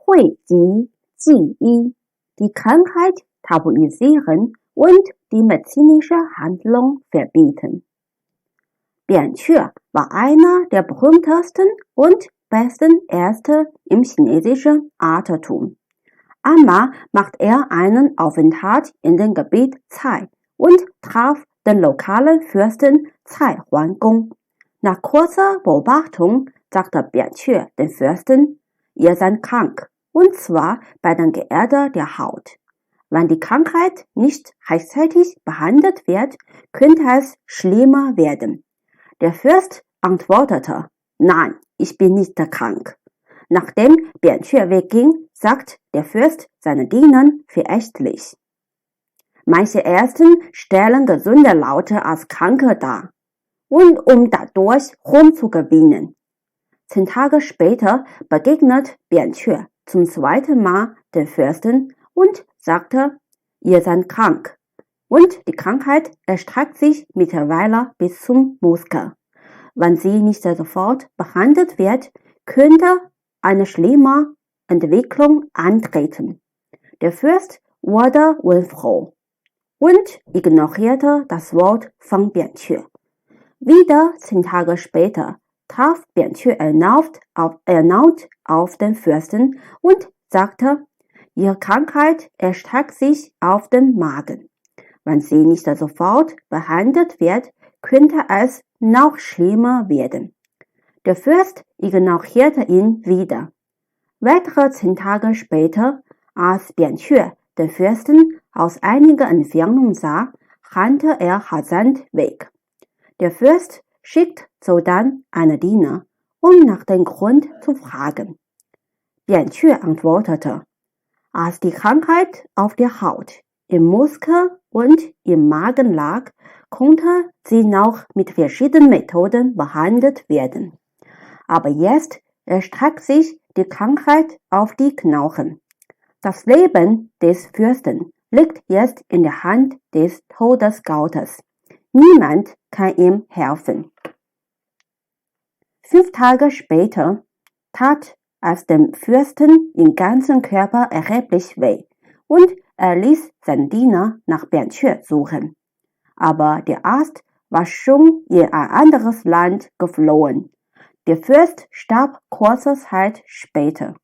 讳疾忌医, die Krankheit tabuisieren und die medizinische Handlung verbieten. Bianque war einer der berühmtesten und besten Ärzte im chinesischen Altertum. Einmal macht er einen Aufenthalt in dem Gebiet Cai und traf den lokalen Fürsten Cai Huangong. Nach kurzer Beobachtung sagte Bianque dem Fürsten, ihr seid krank, und zwar bei der Geerde der Haut. Wenn die Krankheit nicht rechtzeitig behandelt wird, könnte es schlimmer werden. Der Fürst antwortete, nein, ich bin nicht krank. Nachdem Bianque wegging, sagt der Fürst seinen Dienern verächtlich. Manche Ärzte stellen gesunde Leute als Kranke dar, und um dadurch Ruhm zu gewinnen. 10 Tage später begegnet Bianque zum zweiten Mal den Fürsten und sagte, ihr seid krank. Und die Krankheit erstreckt sich mittlerweile bis zum Muskel. Wenn sie nicht sofort behandelt wird, könnte eine schlimme Entwicklung eintreten. Der Fürst wurde unfroh und ignorierte das Wort von Bianque. Wieder 10 Tage später traf Bianque erneut auf den Fürsten und sagte, ihre Krankheit erstreckt sich auf den Magen. Wenn sie nicht sofort behandelt wird, könnte es noch schlimmer werden. Der Fürst ignorierte ihn wieder. Weitere 10 Tage später, als Bianque den Fürsten aus einiger Entfernung sah, rannte er rasant weg. Der Fürst schickt sodann einen Diener, um nach dem Grund zu fragen. Bianque antwortete, als die Krankheit auf der Haut, im Muskel und im Magen lag, konnte sie noch mit verschiedenen Methoden behandelt werden. Aber jetzt erstreckt sich die Krankheit auf die Knochen. Das Leben des Fürsten liegt jetzt in der Hand des Todesgottes. Niemand kann ihm helfen. 5 Tage später tat es dem Fürsten im ganzen Körper erheblich weh und er ließ seinen Diener nach Bianque suchen. Aber der Arzt war schon in ein anderes Land geflohen. Der Fürst starb kurze Zeit später.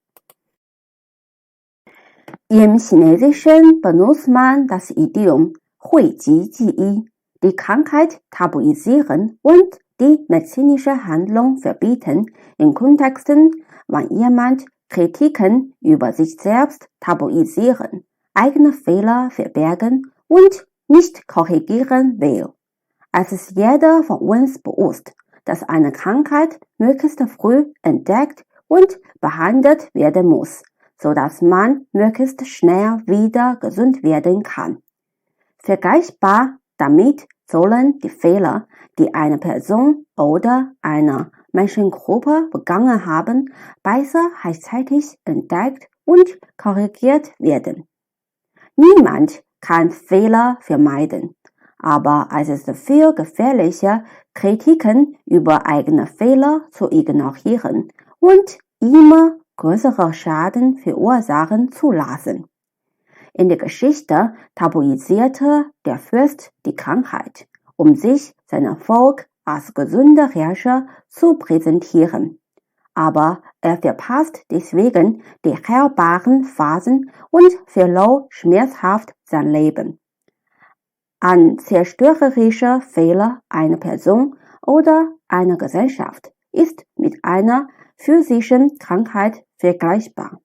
Im Chinesischen benutzt man das Idiom 讳疾忌医, die Krankheit tabuisieren und die medizinische Handlung verbieten, in Kontexten, wenn jemand Kritiken über sich selbst tabuisieren, eigene Fehler verbergen und nicht korrigieren will. Es ist jeder von uns bewusst, dass eine Krankheit möglichst früh entdeckt und behandelt werden muss, sodass man möglichst schnell wieder gesund werden kann. Vergleichbar damit sollen die Fehler, die eine Person oder eine Menschengruppe begangen haben, besser rechtzeitig entdeckt und korrigiert werden. Niemand kann Fehler vermeiden, aber es ist viel gefährlicher, Kritiken über eigene Fehler zu ignorieren und immer größere Schaden verursachen zu lassen. In der Geschichte tabuisierte der Fürst die Krankheit, um sich seinem Volk als gesunder Herrscher zu präsentieren. Aber er verpasst deswegen die heilbaren Phasen und verlor schmerzhaft sein Leben. Ein zerstörerischer Fehler einer Person oder einer Gesellschaft ist mit einer physischen Krankheit vergleichbar.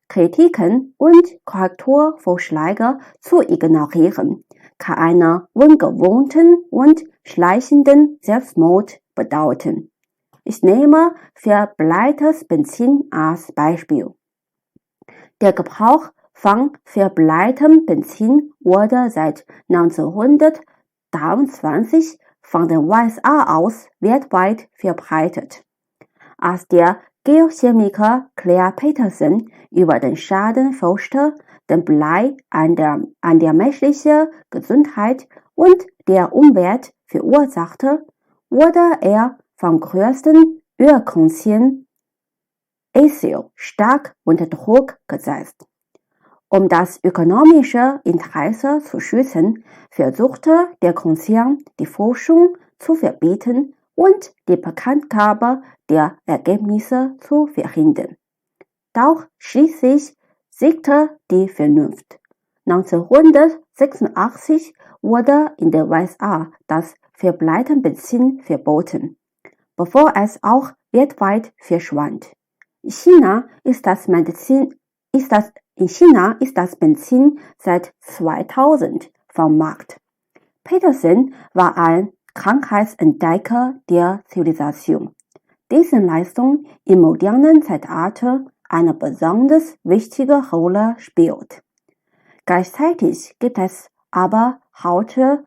Kritiken und Korrekturvorschläge zu ignorieren, kann einen ungewohnten und schleichenden Selbstmord bedeuten. Ich nehme verbleites Benzin als Beispiel. Der Gebrauch von verbleitem Benzin wurde seit 1923 von den USA aus weltweit verbreitet. Als der Geochemiker Claire Peterson über den Schaden forschte, den Blei an der menschlichen Gesundheit und der Umwelt verursachte, wurde er vom größten Ölkonzern Asyl stark unter Druck gesetzt. Um das ökonomische Interesse zu schützen, versuchte der Konzern, die Forschung zu verbieten und die Bekanntgabe der Ergebnisse zu verhindern. Doch schließlich siegte die Vernunft. 1986 wurde in den USA das Verbleitenbenzin verboten, bevor es auch weltweit verschwand. In China ist das Benzin seit 2000 vom Markt. Peterson war ein Krankheitsentdecker der Zivilisation, dessen Leistung im modernen Zeitalter eine besonders wichtige Rolle spielt. Gleichzeitig gibt es aber heute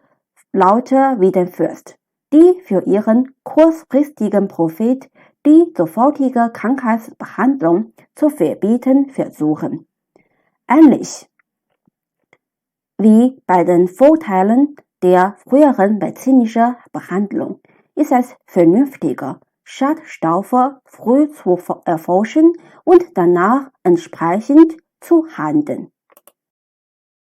Leute wie den Fürst, die für ihren kurzfristigen Profit die sofortige Krankheitsbehandlung zu verbieten versuchen. Ähnlich wie bei den Vorteilen der früheren medizinischen Behandlung ist es vernünftiger, Schadstoffe früh zu erforschen und danach entsprechend zu handeln.